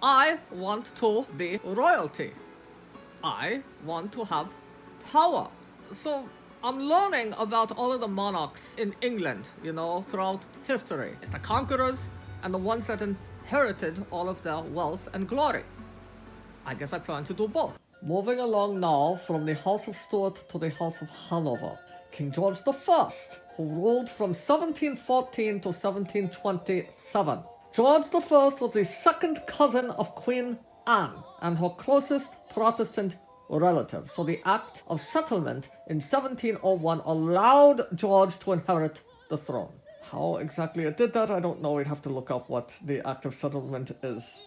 I want to be royalty. I want to have power. So I'm learning about all of the monarchs in England, throughout history. It's the conquerors and the ones that inherited all of their wealth and glory. I guess I plan to do both. Moving along now from the House of Stuart to the House of Hanover. King George I, who ruled from 1714 to 1727. George I was the second cousin of Queen Anne and her closest Protestant relative. So the Act of Settlement in 1701 allowed George to inherit the throne. How exactly it did that, I don't know. We'd have to look up what the Act of Settlement is.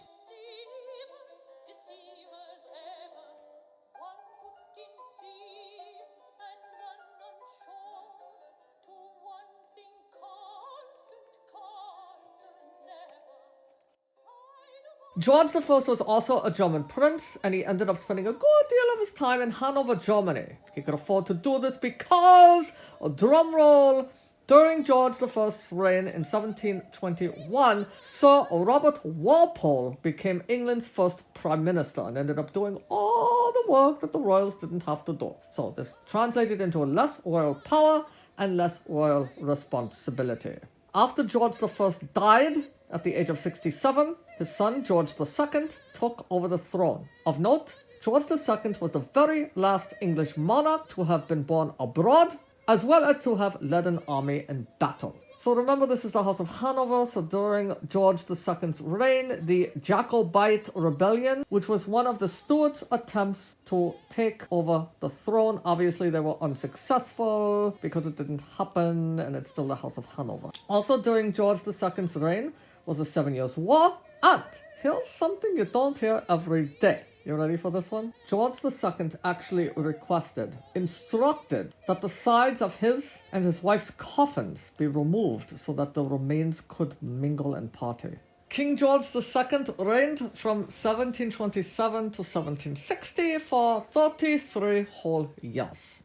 George I was also a German prince, and he ended up spending a good deal of his time in Hanover, Germany. He could afford to do this because, drumroll, during George I's reign in 1721, Sir Robert Walpole became England's first Prime Minister and ended up doing all the work that the royals didn't have to do. So this translated into less royal power and less royal responsibility. After George I died at the age of 67, his son George II took over the throne. Of note, George II was the very last English monarch to have been born abroad, as well as to have led an army in battle. So remember, this is the House of Hanover. So during George II's reign, the Jacobite Rebellion, which was one of the Stuarts' attempts to take over the throne. Obviously, they were unsuccessful because it didn't happen, and it's still the House of Hanover. Also during George II's reign was the 7 Years' War, and here's something you don't hear every day. You ready for this one? George II actually instructed that the sides of his and his wife's coffins be removed so that the remains could mingle and party. King George II reigned from 1727 to 1760 for 33 whole years.